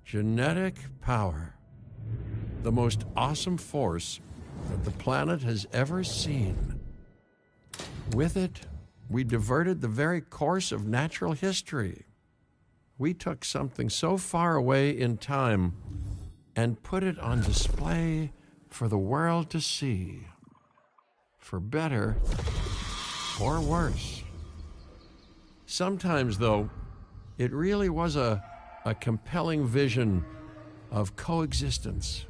Genetic power. The most awesome force that the planet has ever seen. With it, we diverted the very course of natural history. We took something so far away in time and put it on display for the world to see. For better or worse. Sometimes, though, it really was a compelling vision of coexistence.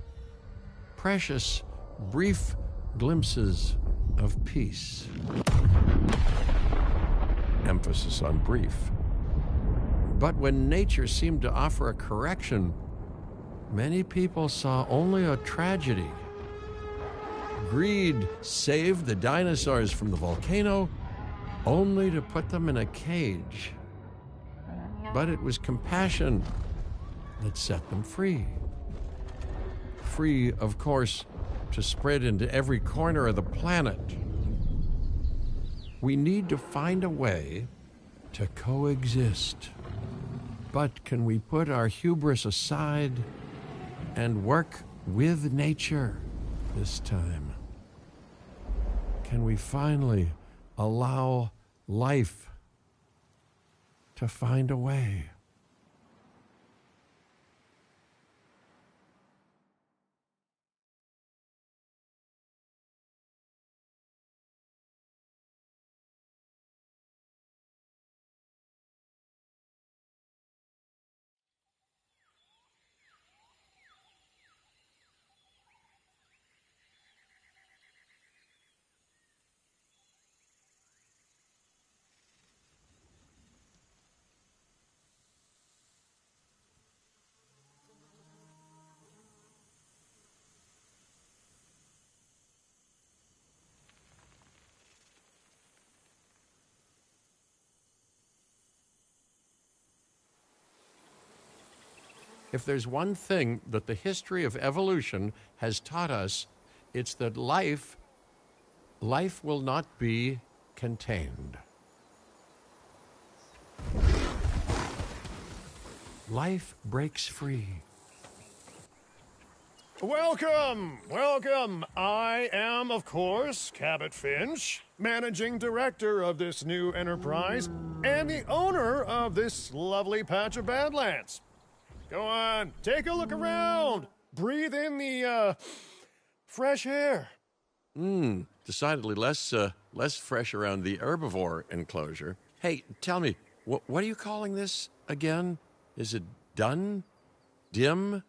Precious, brief glimpses of peace. Emphasis on brief. But when nature seemed to offer a correction, many people saw only a tragedy. Greed saved the dinosaurs from the volcano, only to put them in a cage. But it was compassion that set them free. Free, of course, to spread into every corner of the planet. We need to find a way to coexist. But can we put our hubris aside and work with nature this time? Can we finally allow life to find a way? If there's one thing that the history of evolution has taught us, it's that life will not be contained. Life breaks free. Welcome, welcome. I am, of course, Cabot Finch, managing director of this new enterprise and the owner of this lovely patch of Badlands. Go on, take a look around. Breathe in the, fresh air. Decidedly less fresh around the herbivore enclosure. Hey, tell me, what are you calling this again? Is it done? Dim?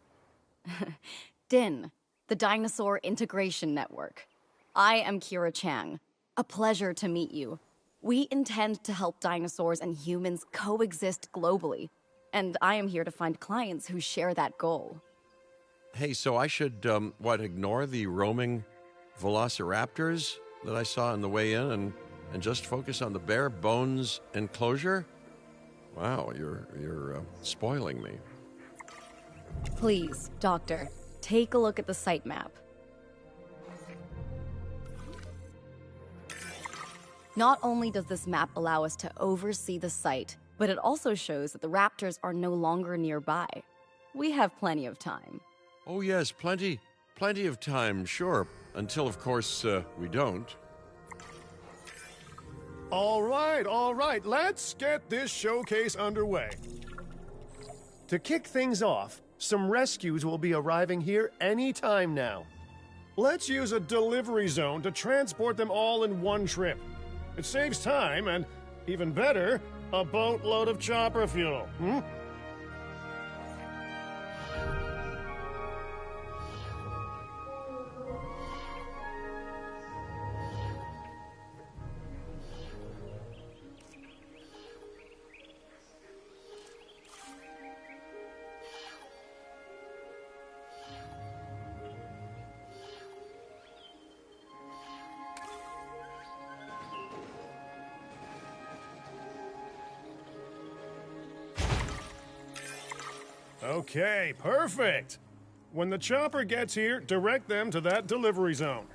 DIN, the Dinosaur Integration Network. I am Kira Chang. A pleasure to meet you. We intend to help dinosaurs and humans coexist globally, and I am here to find clients who share that goal. Hey, so I should, ignore the roaming velociraptors that I saw on the way in and just focus on the bare bones enclosure? Wow, you're spoiling me. Please, Doctor, take a look at the site map. Not only does this map allow us to oversee the site, but it also shows that the raptors are no longer nearby. We have plenty of time. Oh yes, plenty of time, sure. Until, of course, we don't. All right, let's get this showcase underway. To kick things off, some rescues will be arriving here any time now. Let's use a delivery zone to transport them all in one trip. It saves time and, even better, a boatload of chopper fuel. Okay, perfect. When the chopper gets here, direct them to that delivery zone.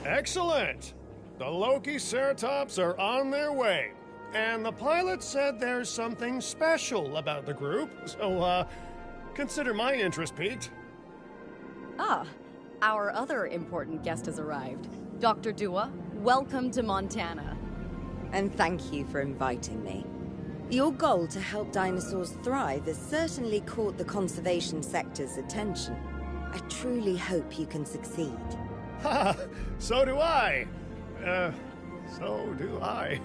Excellent! The Loki-Ceratops are on their way. And the pilot said there's something special about the group, so, consider my interest piqued. Ah, our other important guest has arrived. Dr. Dua, welcome to Montana. And thank you for inviting me. Your goal to help dinosaurs thrive has certainly caught the conservation sector's attention. I truly hope you can succeed. Ha! So do I! So do I.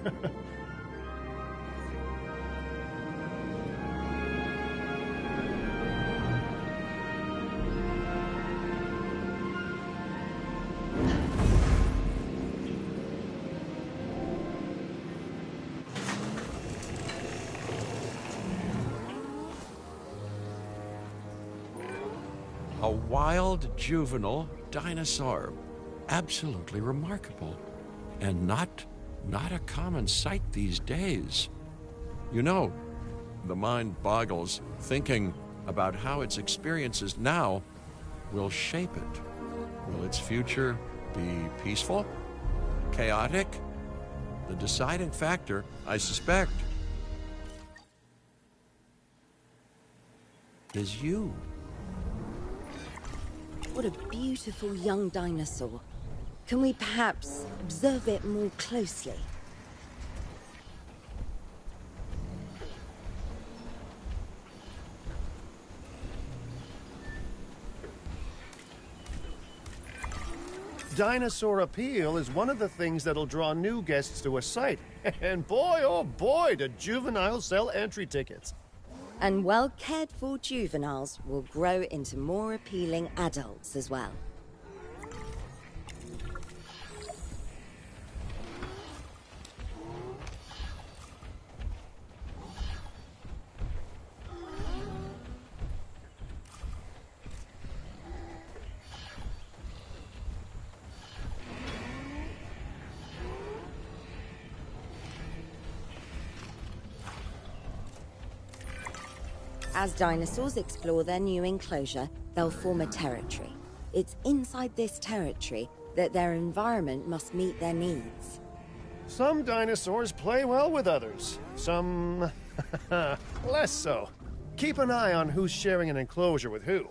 A wild juvenile dinosaur. Absolutely remarkable. And not a common sight these days. You know, the mind boggles thinking about how its experiences now will shape it. Will its future be peaceful? Chaotic? The deciding factor, I suspect, is you. What a beautiful young dinosaur. Can we perhaps observe it more closely? Dinosaur appeal is one of the things that'll draw new guests to a site. And boy, oh boy, do juveniles sell entry tickets. And well-cared-for juveniles will grow into more appealing adults as well. As dinosaurs explore their new enclosure, they'll form a territory. It's inside this territory that their environment must meet their needs. Some dinosaurs play well with others. Some... less so. Keep an eye on who's sharing an enclosure with who.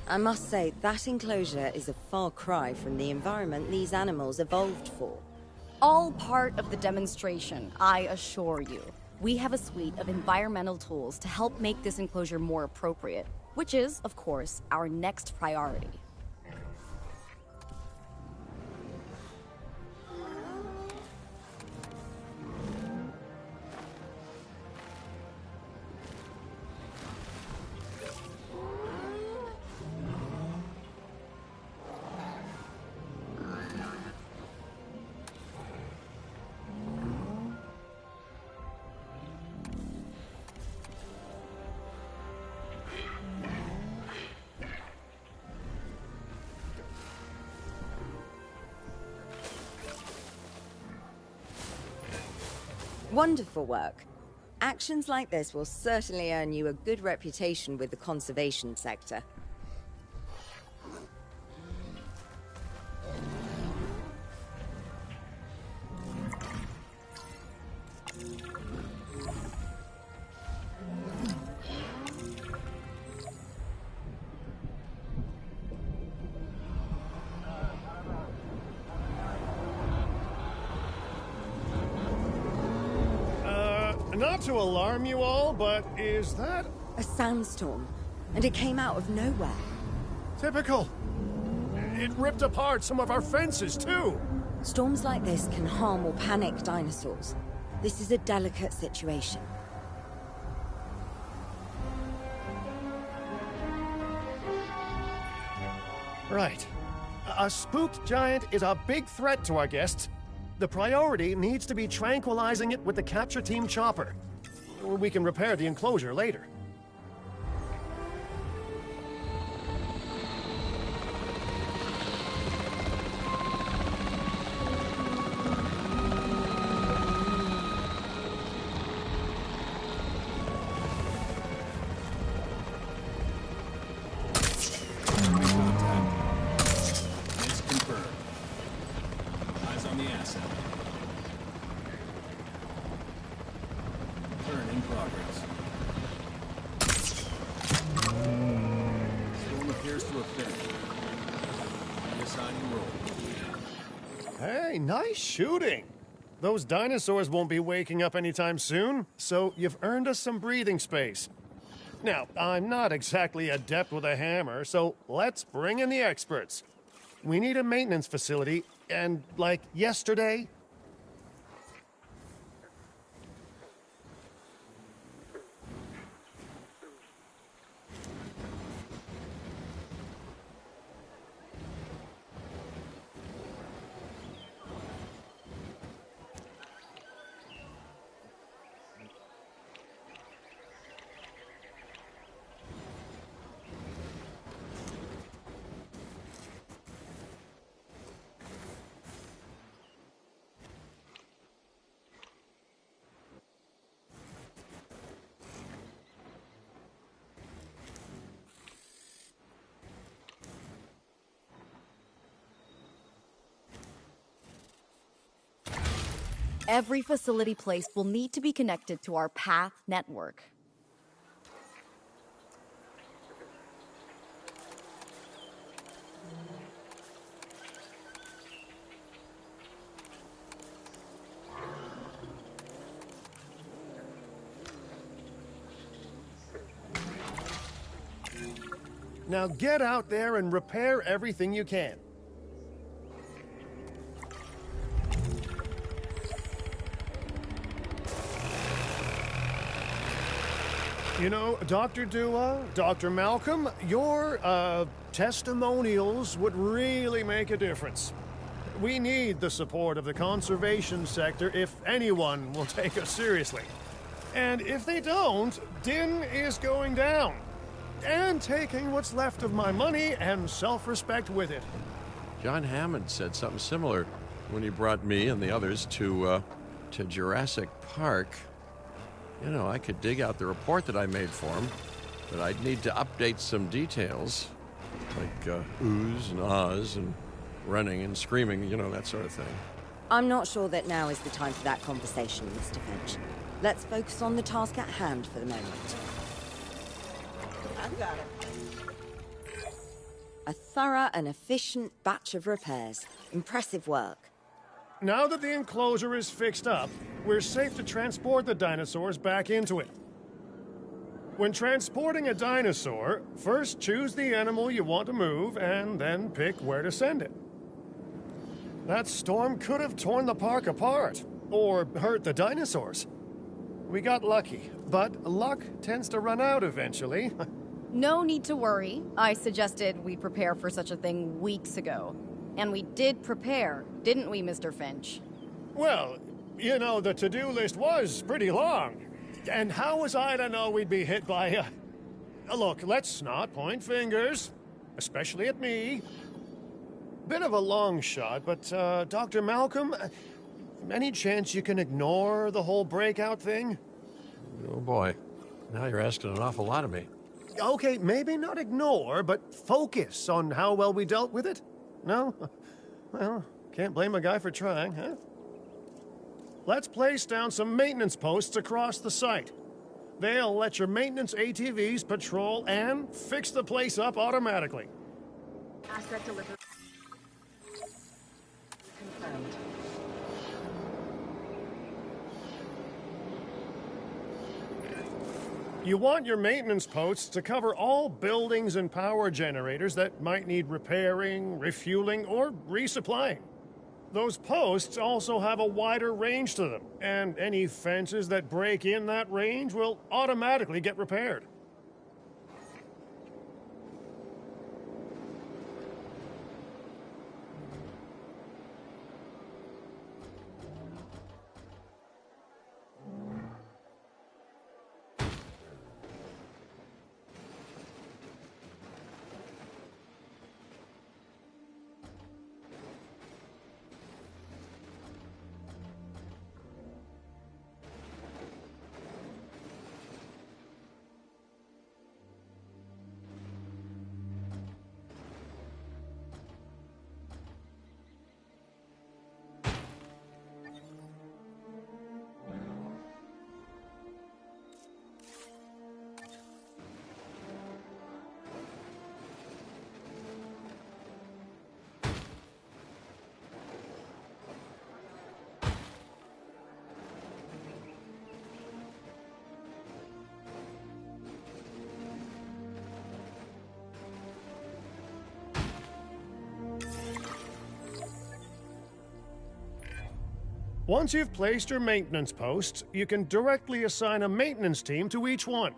I must say, that enclosure is a far cry from the environment these animals evolved for. All part of the demonstration, I assure you. We have a suite of environmental tools to help make this enclosure more appropriate, which is, of course, our next priority. Wonderful work. Actions like this will certainly earn you a good reputation with the conservation sector. Not to alarm you all, but is that A sandstorm, and it came out of nowhere. typical? It ripped apart some of our fences, too. Storms like this can harm or panic dinosaurs. This is a delicate situation. Right. A spooked giant is a big threat to our guests. The priority needs to be tranquilizing it with the capture team chopper. We can repair the enclosure later. Hey, nice shooting. Those dinosaurs won't be waking up anytime soon, so you've earned us some breathing space. Now, I'm not exactly adept with a hammer, so let's bring in the experts. We need a maintenance facility, and like yesterday. Every facility placed will need to be connected to our path network. Now get out there and repair everything you can. You know, Dr. Dua, Dr. Malcolm, your, testimonials would really make a difference. We need the support of the conservation sector if anyone will take us seriously. And if they don't, Din is going down. And taking what's left of my money and self-respect with it. John Hammond said something similar when he brought me and the others to Jurassic Park. You know, I could dig out the report that I made for him, but I'd need to update some details, like oohs and ahs and running and screaming, you know, that sort of thing. I'm not sure that now is the time for that conversation, Mr. Finch. Let's focus on the task at hand for the moment. I've got it. A thorough and efficient batch of repairs. Impressive work. Now that the enclosure is fixed up, we're safe to transport the dinosaurs back into it. When transporting a dinosaur, first choose the animal you want to move and then pick where to send it. That storm could have torn the park apart, or hurt the dinosaurs. We got lucky, but luck tends to run out eventually. No need to worry. I suggested we prepare for such a thing weeks ago. And we did prepare, didn't we, Mr. Finch? Well, you know, the to-do list was pretty long. And how was I to know we'd be hit by a... Look, let's not point fingers, especially at me. Bit of a long shot, but, Dr. Malcolm, any chance you can ignore the whole breakout thing? Oh boy, now you're asking an awful lot of me. Okay, maybe not ignore, but focus on how well we dealt with it? No? Well, can't blame a guy for trying, huh? Let's place down some maintenance posts across the site. They'll let your maintenance ATVs patrol and fix the place up automatically. Asset delivery confirmed. You want your maintenance posts to cover all buildings and power generators that might need repairing, refueling, or resupplying. Those posts also have a wider range to them, and any fences that break in that range will automatically get repaired. Once you've placed your maintenance posts, you can directly assign a maintenance team to each one.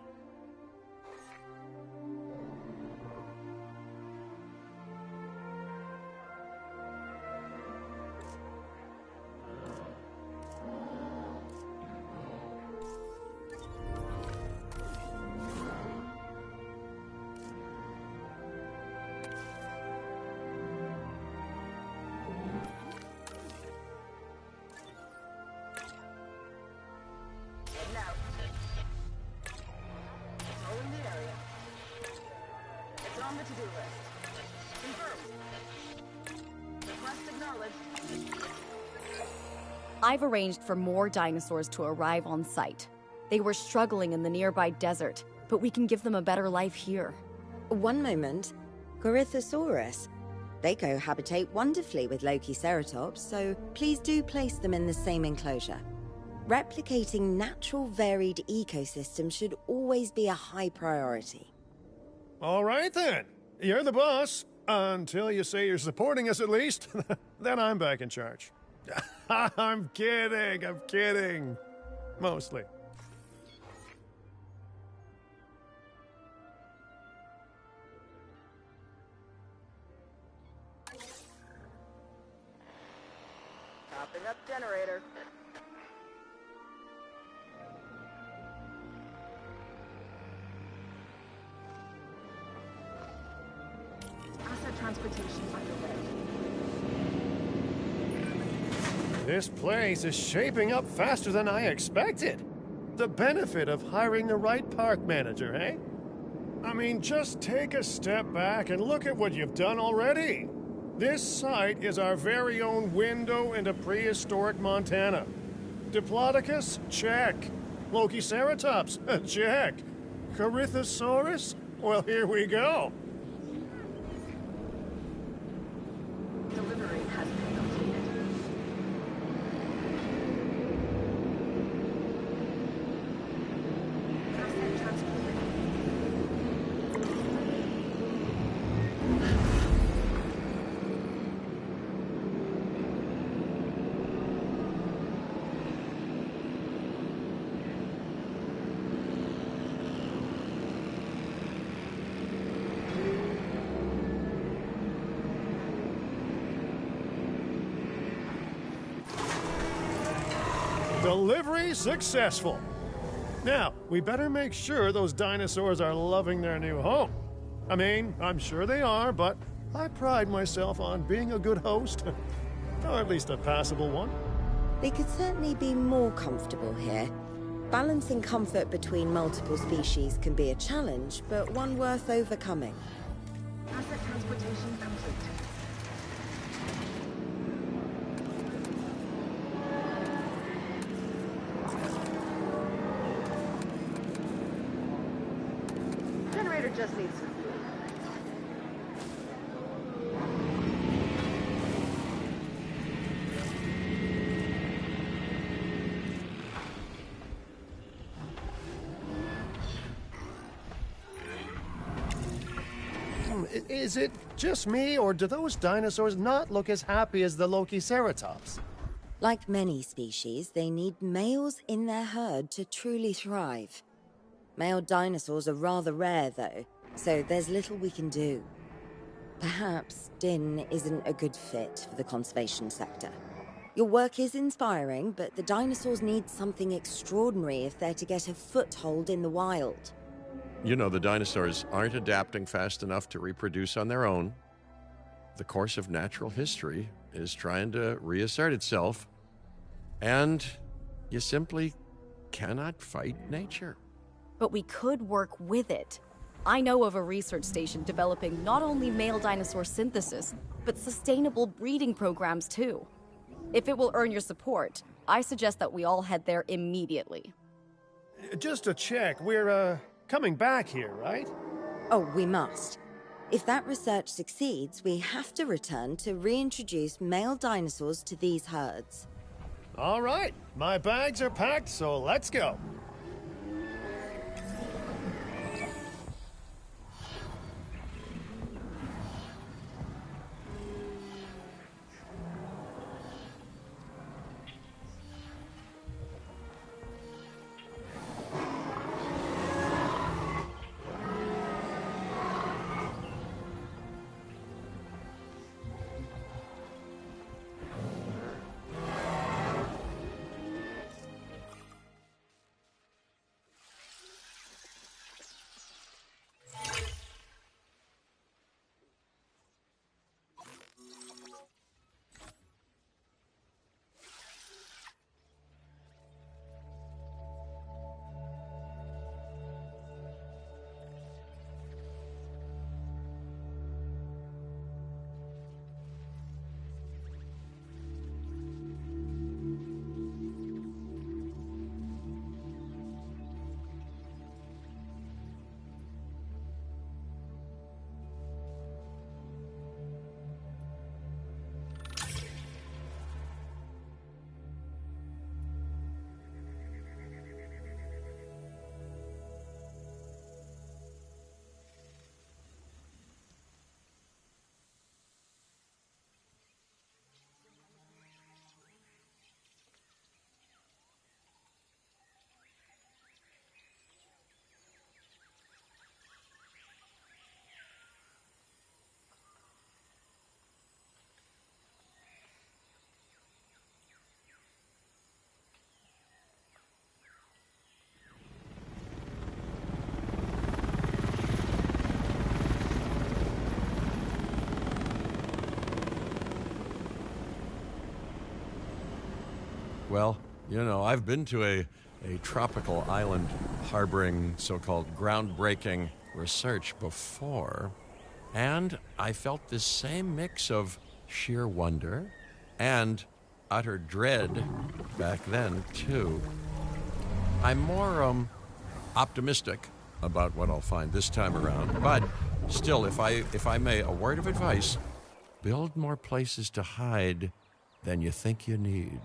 Now. Patrolling the area. It's on the to-do list. Confirmed. Request acknowledged. I've arranged for more dinosaurs to arrive on site. They were struggling in the nearby desert, but we can give them a better life here. One moment. Corythosaurus. They cohabitate wonderfully with Lokiceratops, so please do place them in the same enclosure. Replicating natural varied ecosystems should always be a high priority. All right then. You're the boss. Until you say you're supporting us at least. Then I'm back in charge. I'm kidding. Mostly. Topping up generator. Asset transportation underway. This place is shaping up faster than I expected. The benefit of hiring the right park manager, eh? I mean, just take a step back and look at what you've done already. This site is our very own window into prehistoric Montana. Diplodocus? Check. Lokiceratops? Check. Corythosaurus? Well, here we go. Delivery has been completed. Asset transported. Delivery successful. Now, we better make sure those dinosaurs are loving their new home. I mean, I'm sure they are, but I pride myself on being a good host. Or at least a passable one. They could certainly be more comfortable here. Balancing comfort between multiple species can be a challenge, but one worth overcoming. Asset transportation complete. Generator just needs some fuel. Is it just me, or do those dinosaurs not look as happy as the Lokiceratops? Like many species, they need males in their herd to truly thrive. Male dinosaurs are rather rare, though, so there's little we can do. Perhaps Din isn't a good fit for the conservation sector. Your work is inspiring, but the dinosaurs need something extraordinary if they're to get a foothold in the wild. You know, the dinosaurs aren't adapting fast enough to reproduce on their own. The course of natural history is trying to reassert itself, and you simply cannot fight nature. But we could work with it. I know of a research station developing not only male dinosaur synthesis, but sustainable breeding programs too. If it will earn your support, I suggest that we all head there immediately. Just to check, we're, coming back here, right? Oh, we must. If that research succeeds, we have to return to reintroduce male dinosaurs to these herds. All right, my bags are packed, so let's go. Well, you know, I've been to a tropical island harboring so-called groundbreaking research before, and I felt this same mix of sheer wonder and utter dread back then, too. I'm more optimistic about what I'll find this time around, but still, if I may, a word of advice: build more places to hide than you think you need.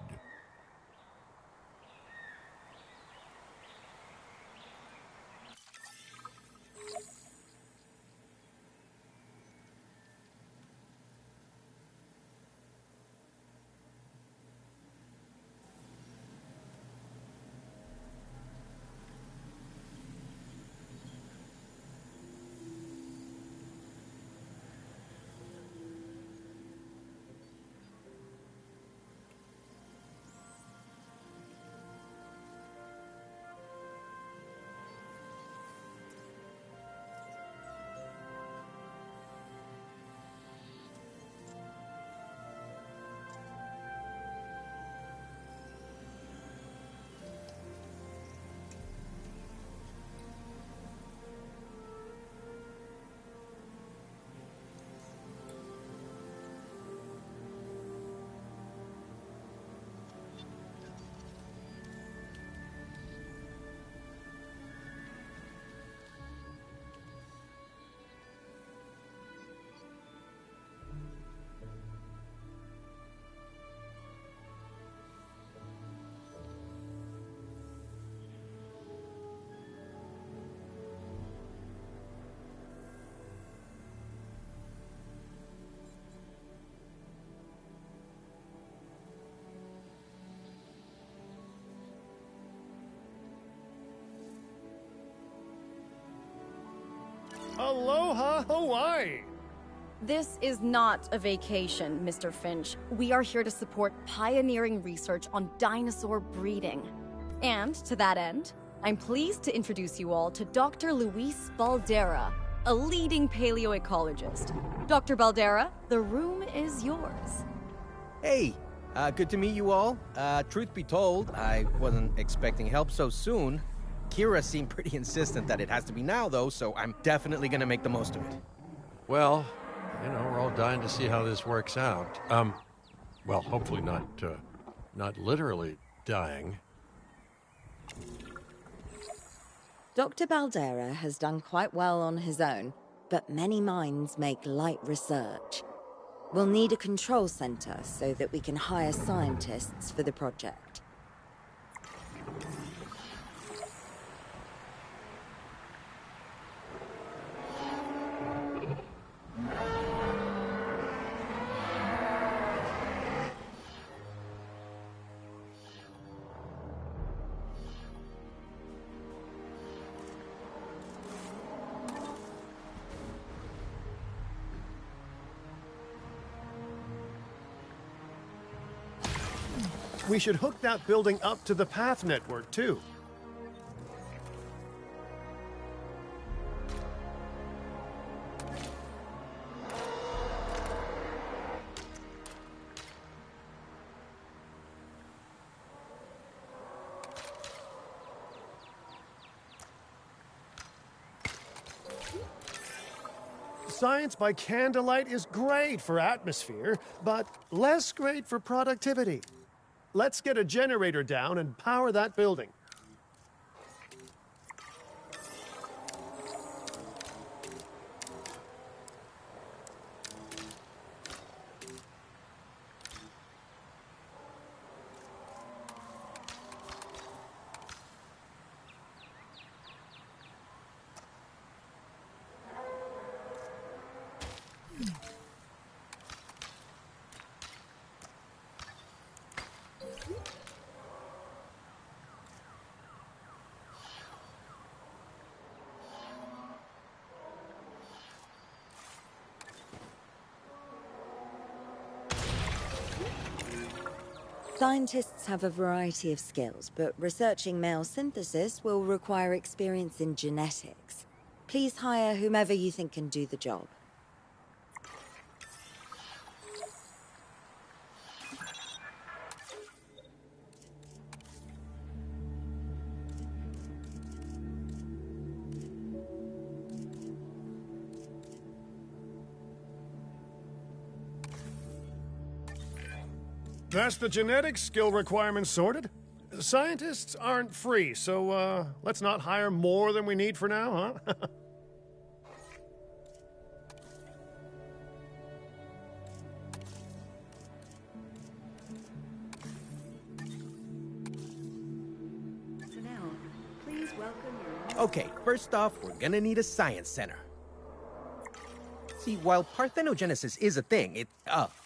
Aloha, Hawaii! This is not a vacation, Mr. Finch. We are here to support pioneering research on dinosaur breeding. And to that end, I'm pleased to introduce you all to Dr. Luis Baldera, a leading paleoecologist. Dr. Baldera, the room is yours. Hey, good to meet you all. Truth be told, I wasn't expecting help so soon. Kira seemed pretty insistent that it has to be now, though, so I'm definitely gonna make the most of it. Well, you know, we're all dying to see how this works out. Well, hopefully not literally dying. Dr. Baldera has done quite well on his own, but many minds make light research. We'll need a control center so that we can hire scientists for the project. We should hook that building up to the path network, too. Science by candlelight is great for atmosphere, but less great for productivity. Let's get a generator down and power that building. Scientists have a variety of skills, but researching male synthesis will require experience in genetics. Please hire whomever you think can do the job. That's the genetic skill requirements sorted. Scientists aren't free, so let's not hire more than we need for now, huh? Please welcome your... Okay, first off, we're gonna need a science center. See, while parthenogenesis is a thing,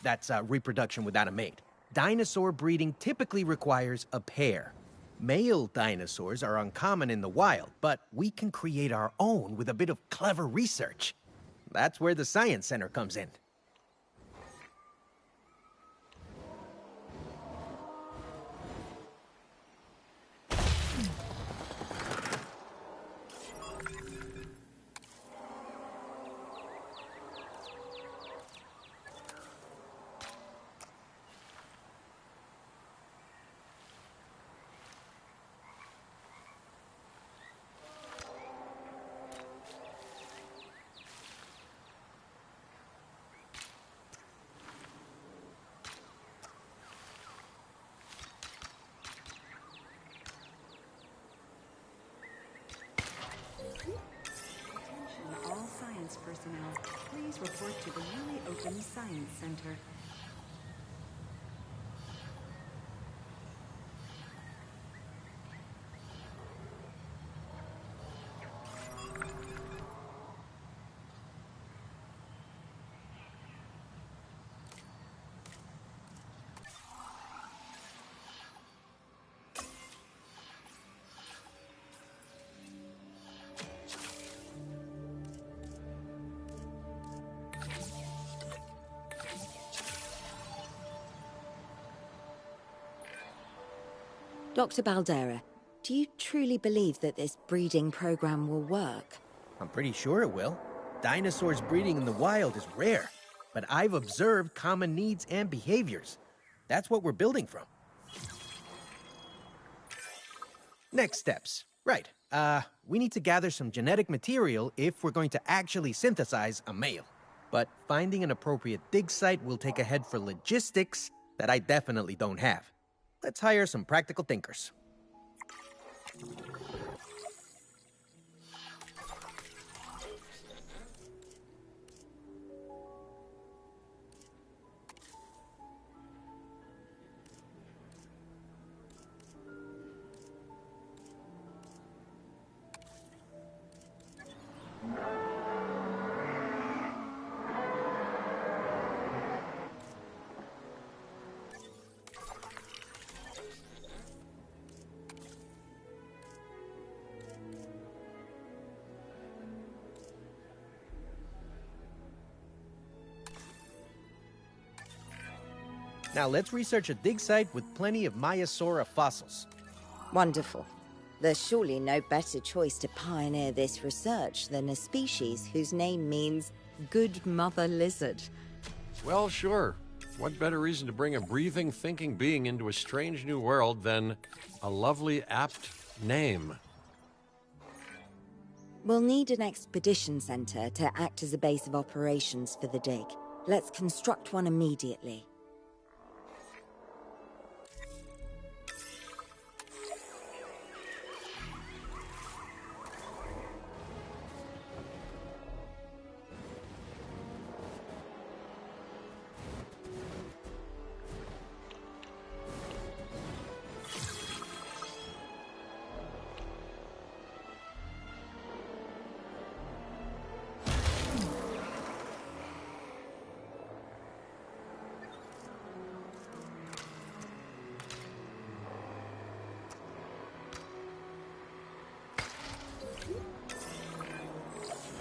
that's reproduction without a mate. Dinosaur breeding typically requires a pair. Male dinosaurs are uncommon in the wild, but we can create our own with a bit of clever research. That's where the science center comes in. Attention all science personnel. Please report to the newly opened Science Center. Dr. Baldera, do you truly believe that this breeding program will work? I'm pretty sure it will. Dinosaurs breeding in the wild is rare, but I've observed common needs and behaviors. That's what we're building from. Next steps. Right. We need to gather some genetic material if we're going to actually synthesize a male. But finding an appropriate dig site will take a head for logistics that I definitely don't have. Let's hire some practical thinkers. Now let's research a dig site with plenty of Maiasaura fossils. Wonderful. There's surely no better choice to pioneer this research than a species whose name means good mother lizard. Well, sure. What better reason to bring a breathing, thinking being into a strange new world than a lovely, apt name? We'll need an expedition center to act as a base of operations for the dig. Let's construct one immediately.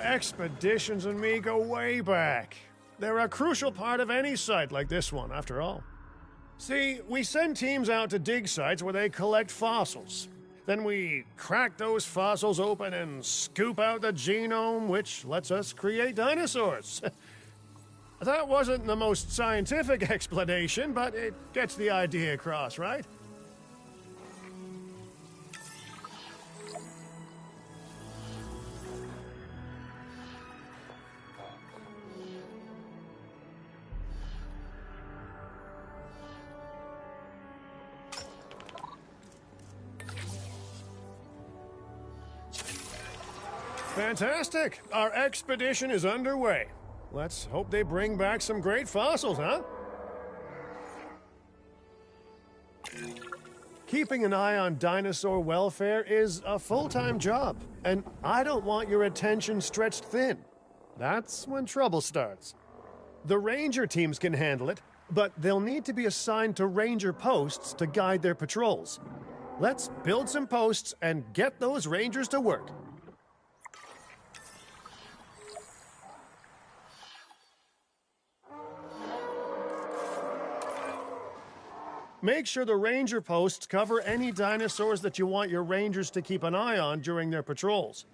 Expeditions and me go way back. They're a crucial part of any site like this one, after all. See, we send teams out to dig sites where they collect fossils. Then we crack those fossils open and scoop out the genome, which lets us create dinosaurs. That wasn't the most scientific explanation, but it gets the idea across, right? Fantastic! Our expedition is underway. Let's hope they bring back some great fossils, huh? Keeping an eye on dinosaur welfare is a full-time job, and I don't want your attention stretched thin. That's when trouble starts. The ranger teams can handle it, but they'll need to be assigned to ranger posts to guide their patrols. Let's build some posts and get those rangers to work. Make sure the ranger posts cover any dinosaurs that you want your rangers to keep an eye on during their patrols.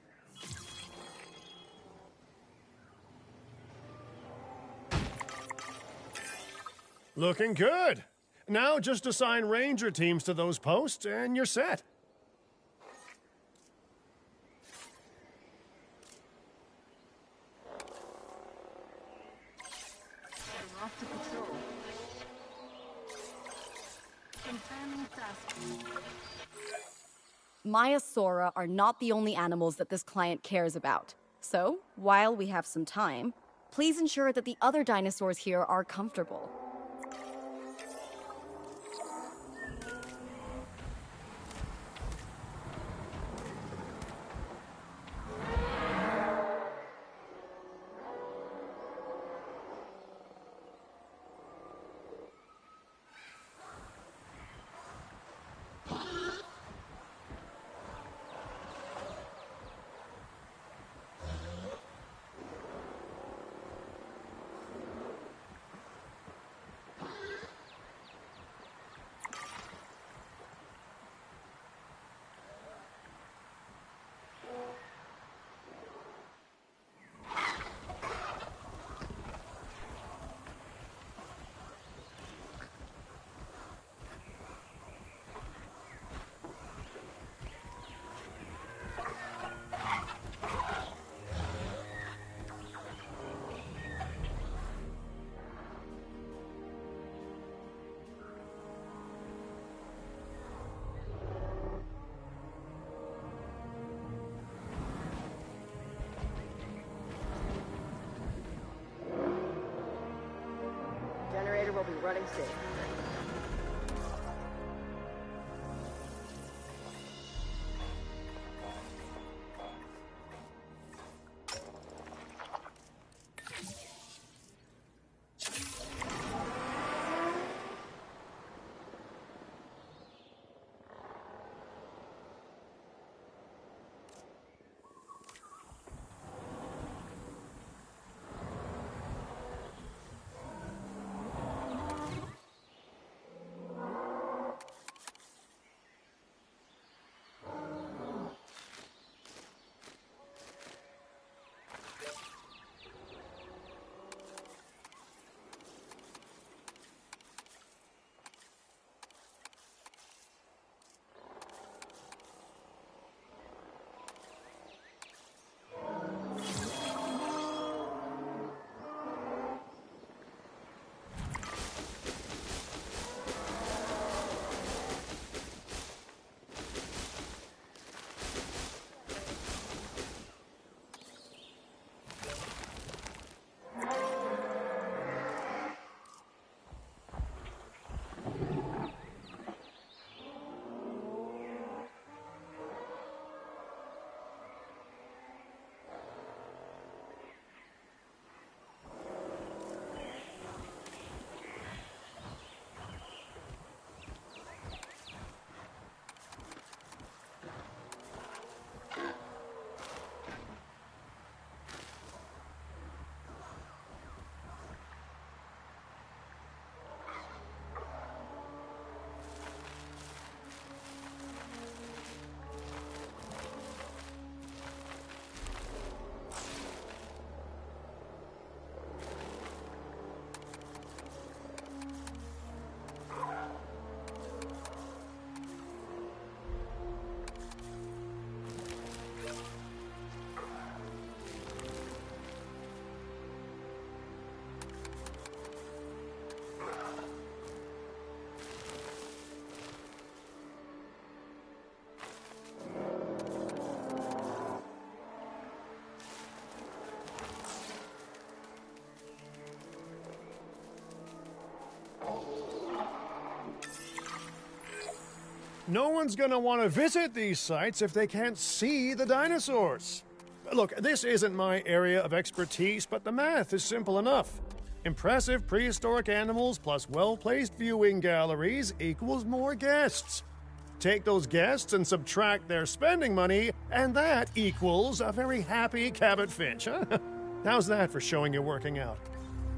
Looking good. Now just assign ranger teams to those posts and you're set. We're off to patrol. Confirming task. Maiasaura are not the only animals that this client cares about. So, while we have some time, please ensure that the other dinosaurs here are comfortable. Generator will be running soon. No one's gonna want to visit these sites if they can't see the dinosaurs. Look, this isn't my area of expertise, but the math is simple enough. Impressive prehistoric animals plus well-placed viewing galleries equals more guests. Take those guests and subtract their spending money, and that equals a very happy Cabot Finch, huh? How's that for showing you're working out?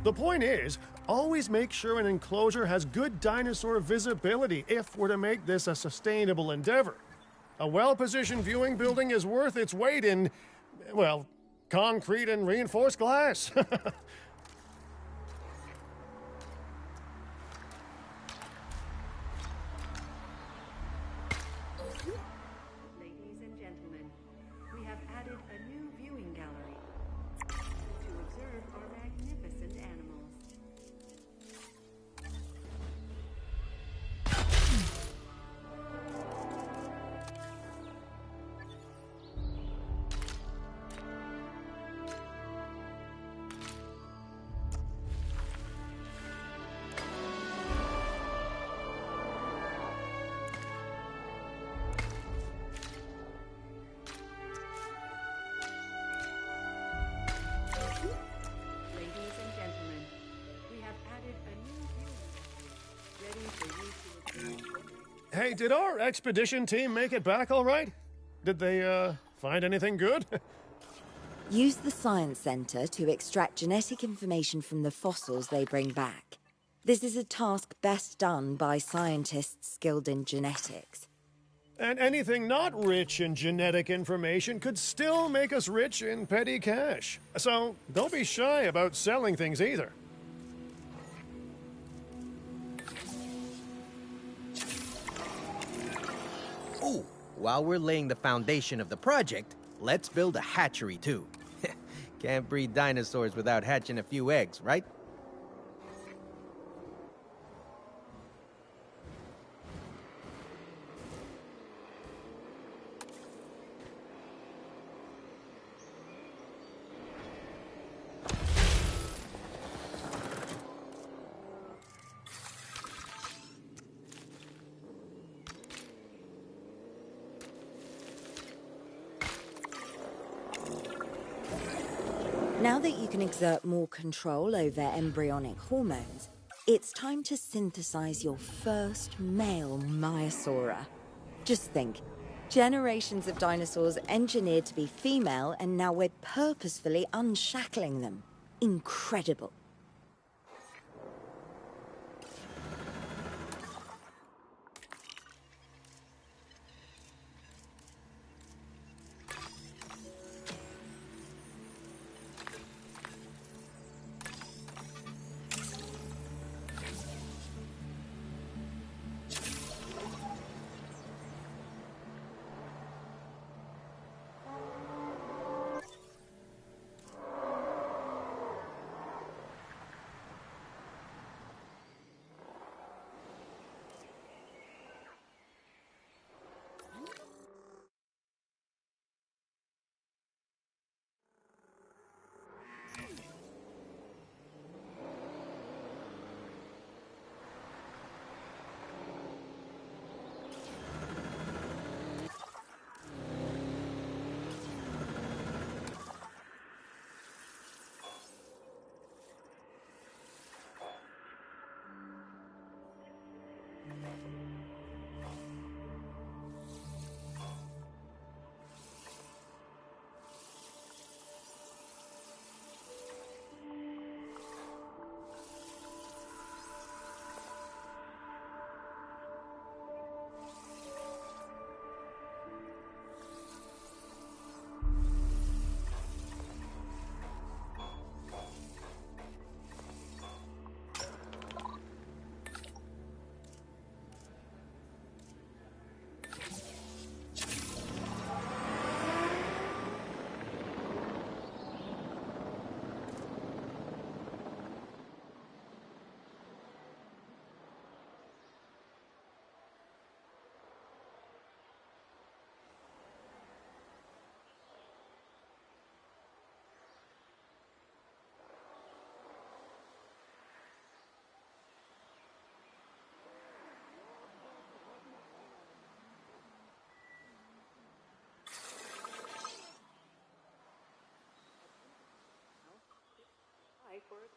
The point is, always make sure an enclosure has good dinosaur visibility if we're to make this a sustainable endeavor. A well-positioned viewing building is worth its weight in, well, concrete and reinforced glass. Ladies and gentlemen, we have added a new viewing gallery to observe our magnificent animals. Ladies and gentlemen, we have added a new viewing gallery ready for you to observe. Hey, did our expedition team make it back all right? Did they, find anything good? Use the Science Center to extract genetic information from the fossils they bring back. This is a task best done by scientists skilled in genetics. And anything not rich in genetic information could still make us rich in petty cash. So don't be shy about selling things either. Ooh, while we're laying the foundation of the project, let's build a hatchery too. Can't breed dinosaurs without hatching a few eggs, right? Now that you can exert more control over embryonic hormones, it's time to synthesize your first male Maiasaura. Just think, generations of dinosaurs engineered to be female, and now we're purposefully unshackling them. Incredible. report?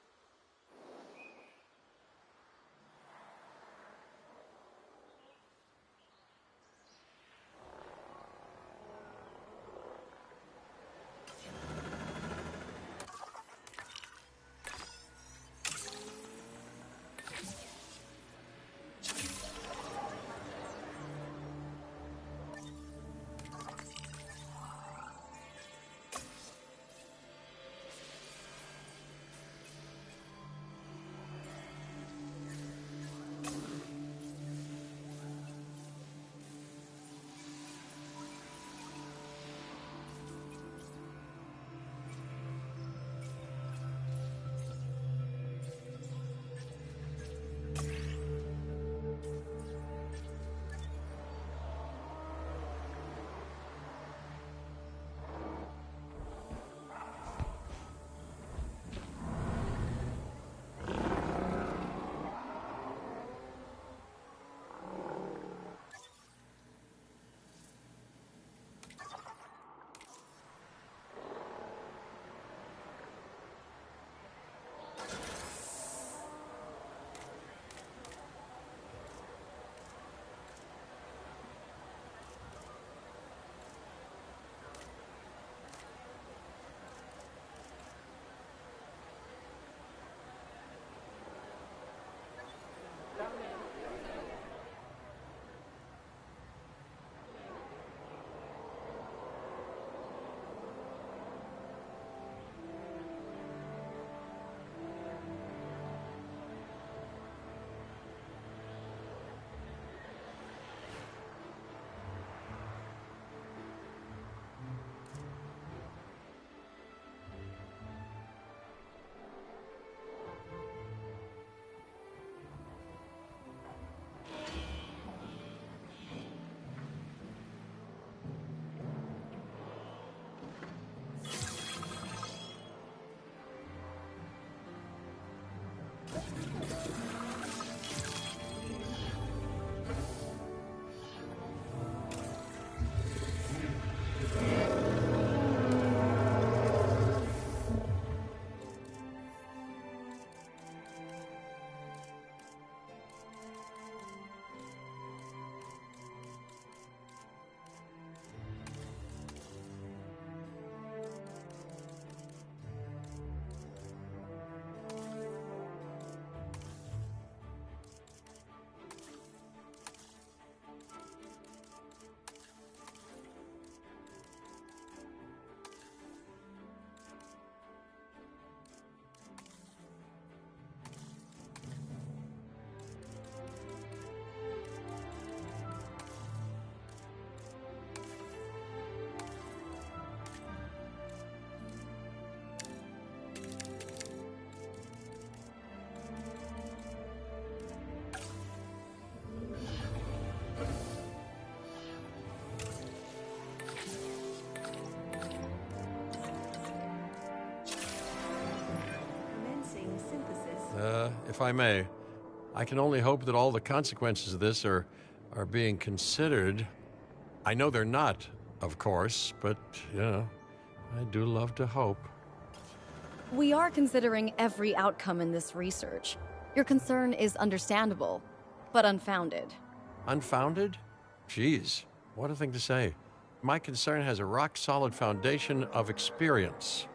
If I may, I can only hope that all the consequences of this are being considered. I know they're not, of course, but, I do love to hope. We are considering every outcome in this research. Your concern is understandable, but unfounded. Unfounded? Geez, what a thing to say. My concern has a rock-solid foundation of experience.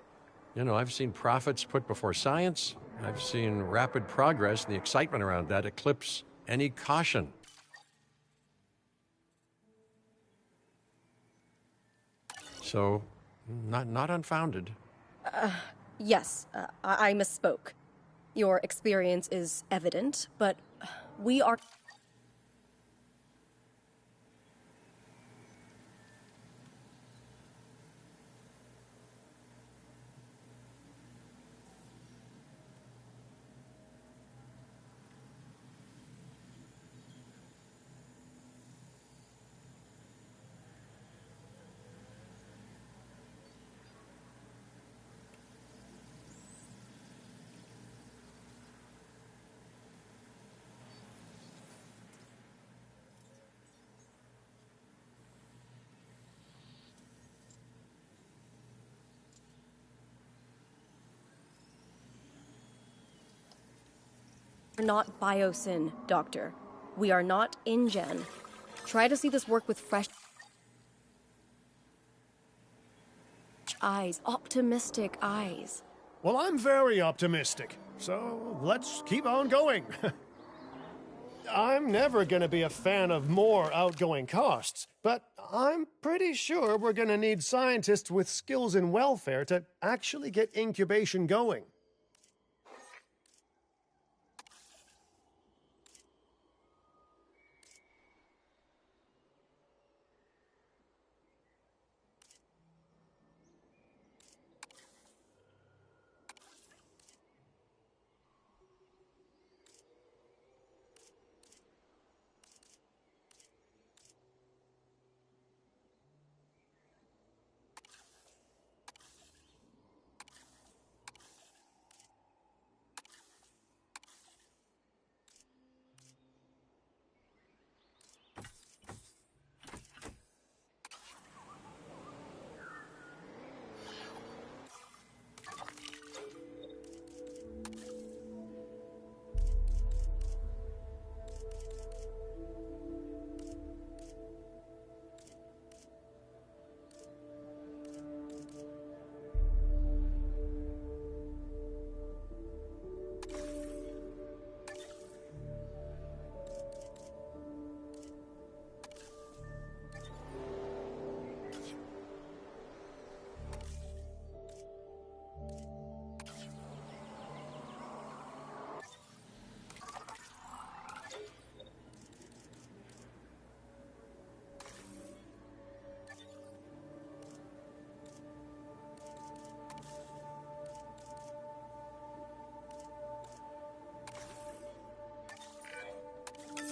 I've seen profits put before science. I've seen rapid progress, and the excitement around that eclipse any caution. So, not unfounded. Yes, I misspoke. Your experience is evident, but we are... We're not biosyn, Doctor. We are not InGen. Try to see this work with fresh eyes, optimistic eyes. Well, I'm very optimistic, so let's keep on going. I'm never gonna be a fan of more outgoing costs, but I'm pretty sure we're gonna need scientists with skills in welfare to actually get incubation going.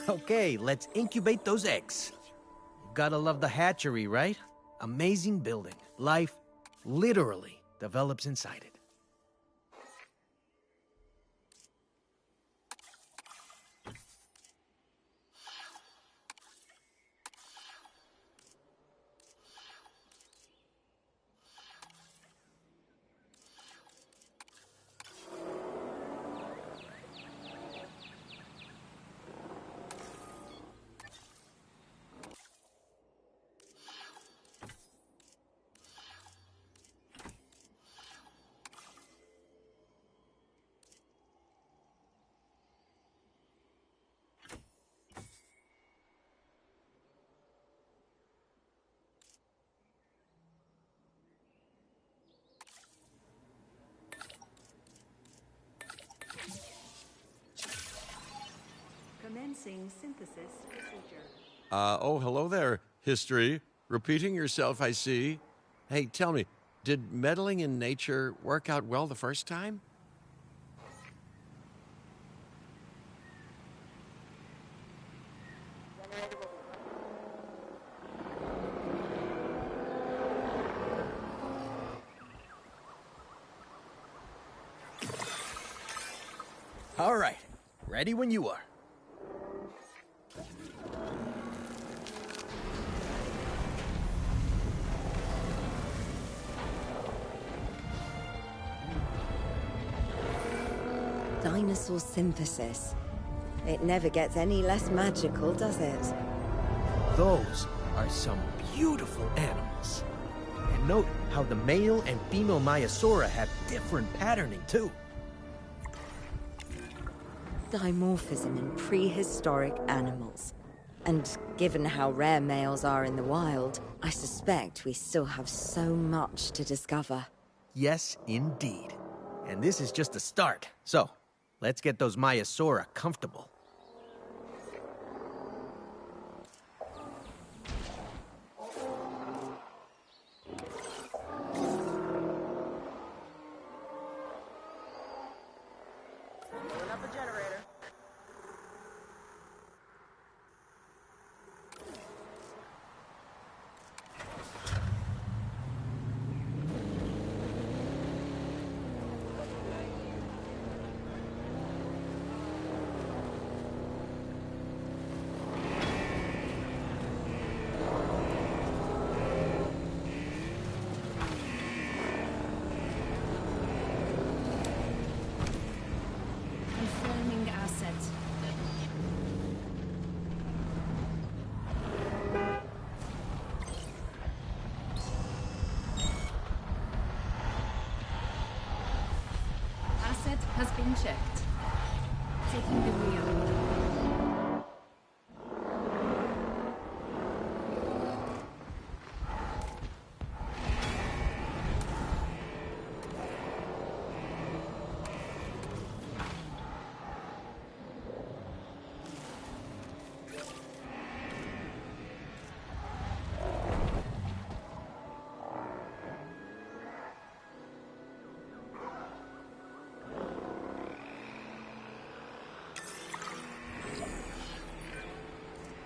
Okay, let's incubate those eggs. Gotta love the hatchery, right? Amazing building. Life literally develops inside it. Commencing synthesis procedure. Oh, hello there, history. Repeating yourself, I see. Hey, tell me, did meddling in nature work out well the first time? All right, ready when you are. Dinosaur synthesis. It never gets any less magical, does it? Those are some beautiful animals. And note how the male and female Maiasaura have different patterning too. Dimorphism in prehistoric animals. And given how rare males are in the wild, I suspect we still have so much to discover. Yes, indeed. And this is just a start. So, let's get those Maiasaura comfortable. Loading up a generator. Confirming has been checked. Taking the wheel.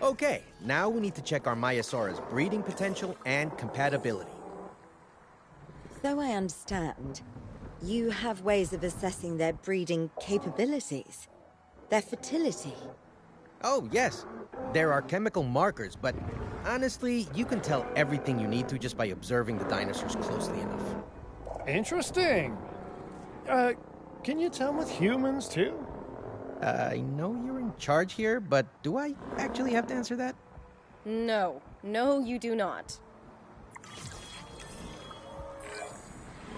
Okay, now we need to check our Myosaurus breeding potential and compatibility. So I understand, you have ways of assessing their breeding capabilities, their fertility. Oh, yes. There are chemical markers, but honestly, you can tell everything you need to just by observing the dinosaurs closely enough. Interesting. Can you tell with humans too? I know you're in charge here, but do I actually have to answer that? No. No, you do not.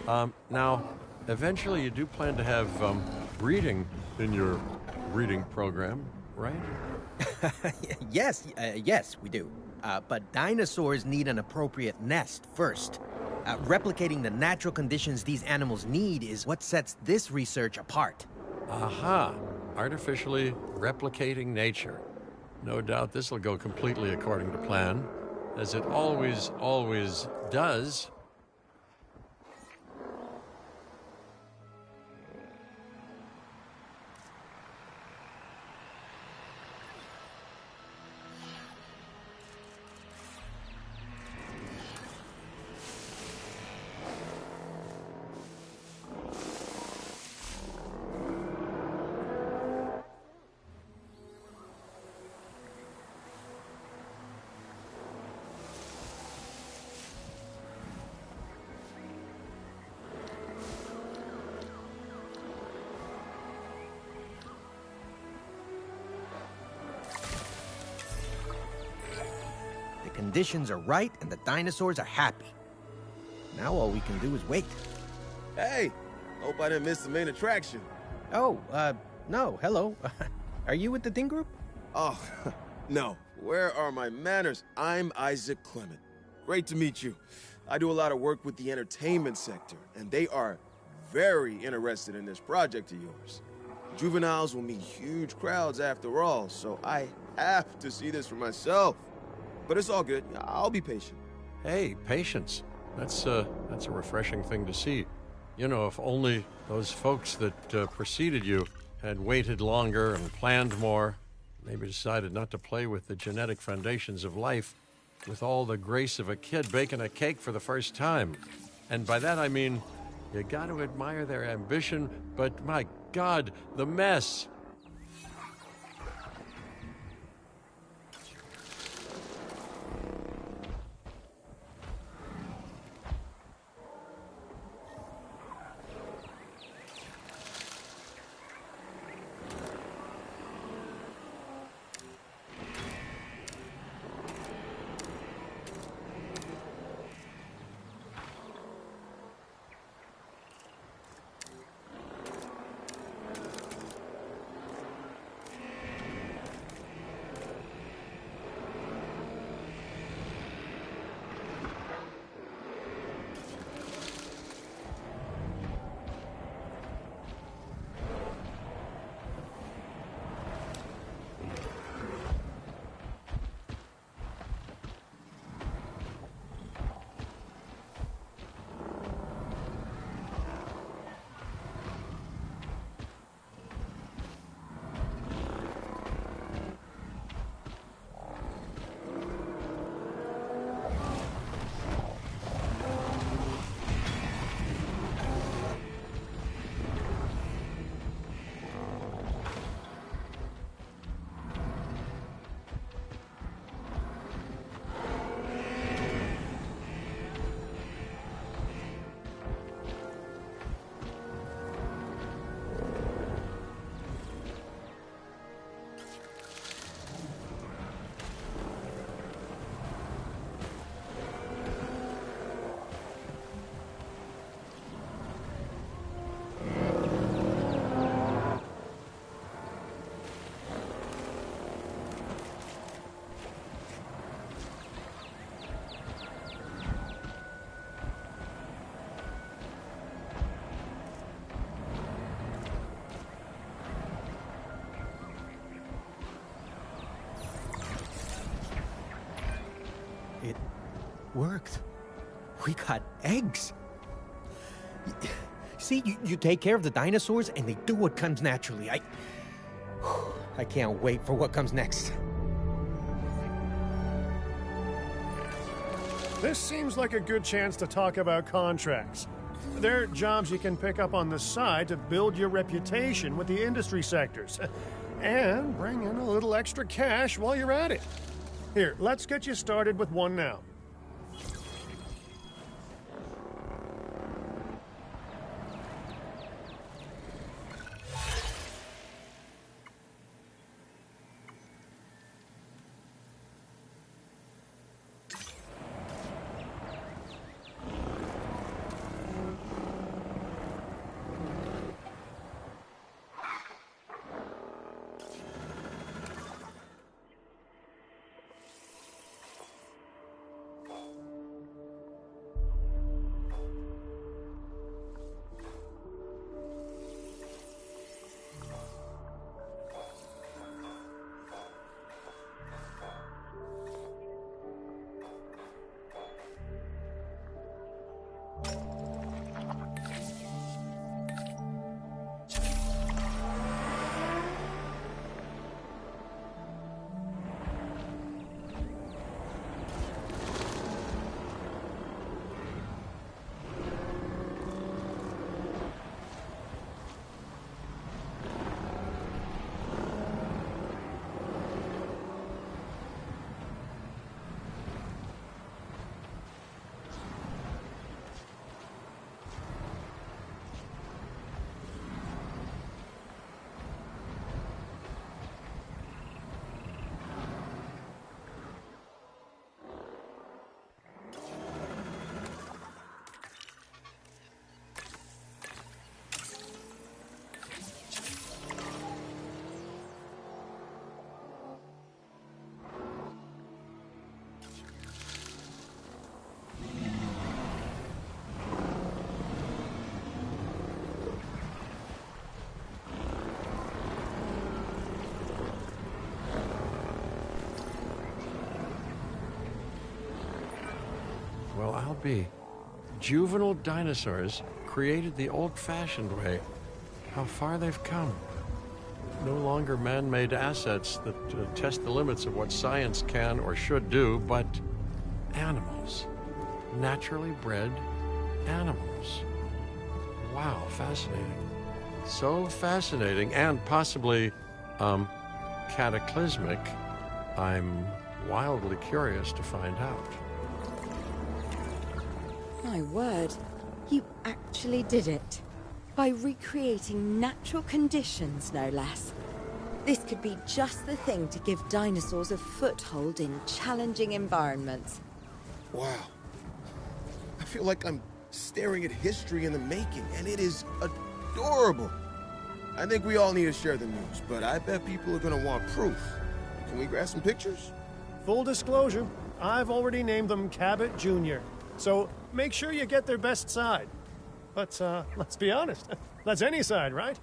Now, eventually you do plan to have breeding in your breeding program, right? Yes, we do. But dinosaurs need an appropriate nest first. Replicating the natural conditions these animals need is what sets this research apart. Aha! Artificially replicating nature. No doubt this will go completely according to plan, as it always does. The conditions are right and the dinosaurs are happy. Now all we can do is wait. Hey, hope I didn't miss the main attraction. Oh, no, hello. Are you with the Ding Group? Oh, no. Where are my manners? I'm Isaac Clement. Great to meet you. I do a lot of work with the entertainment sector, and they are very interested in this project of yours. Juveniles will meet huge crowds after all, so I have to see this for myself. But it's all good. I'll be patient. Hey, patience. That's a refreshing thing to see. You know, if only those folks that preceded you had waited longer and planned more, maybe decided not to play with the genetic foundations of life with all the grace of a kid baking a cake for the first time. And by that I mean, you got to admire their ambition, but my God, the mess. worked. We got eggs. See, you take care of the dinosaurs and they do what comes naturally. I can't wait for what comes next. This seems like a good chance to talk about contracts. They're jobs you can pick up on the side to build your reputation with the industry sectors. And bring in a little extra cash while you're at it. Here, let's get you started with one now. Well, I'll be. Juvenile dinosaurs created the old-fashioned way. How far they've come. No longer man-made assets that test the limits of what science can or should do, but animals. Naturally bred animals. Wow, fascinating. So fascinating and possibly, cataclysmic. I'm wildly curious to find out. My word, you actually did it. By recreating natural conditions, no less. This could be just the thing to give dinosaurs a foothold in challenging environments. Wow. I feel like I'm staring at history in the making, and it is adorable. I think we all need to share the news, but I bet people are gonna want proof. Can we grab some pictures? Full disclosure, I've already named them Cabot Jr., so make sure you get their best side. But, let's be honest, that's any side, right?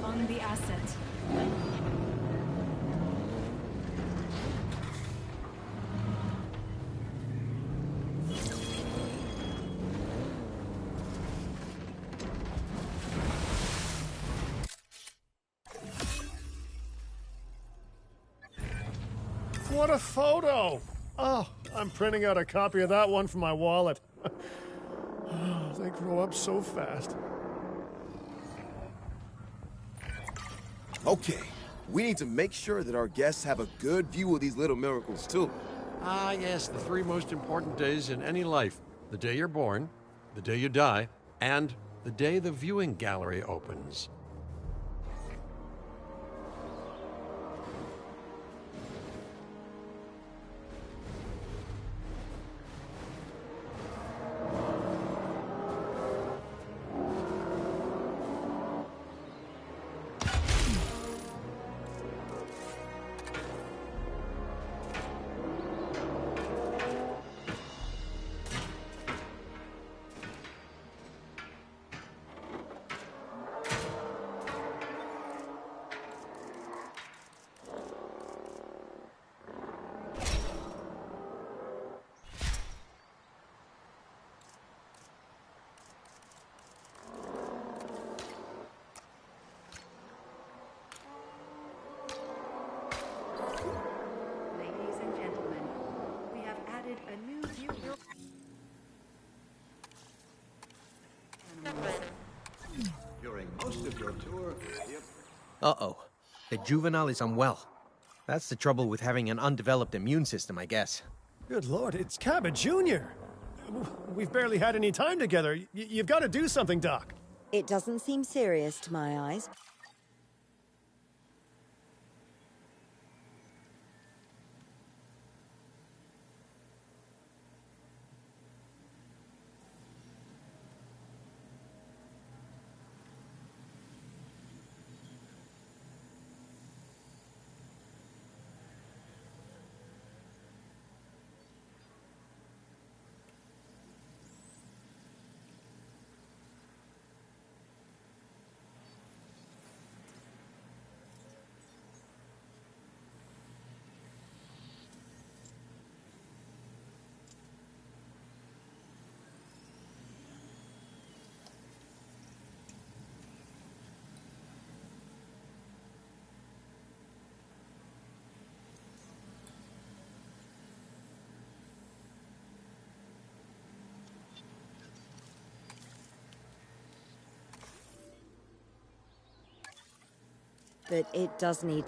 On the asset. what a photo! Oh, I'm printing out a copy of that one for my wallet. Oh, they grow up so fast. Okay, we need to make sure that our guests have a good view of these little miracles, too. Ah, yes, the three most important days in any life: the day you're born, the day you die, and the day the viewing gallery opens. Ladies and gentlemen, we have added a new viewing. During most of your tour, Uh-oh. The juvenile is unwell. That's the trouble with having an undeveloped immune system, I guess. Good Lord, it's Cabot Jr. We've barely had any time together. You've got to do something, Doc. It doesn't seem serious to my eyes. But it does need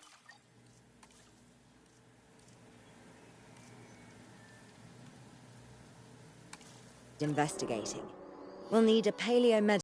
investigating. We'll need a paleomedical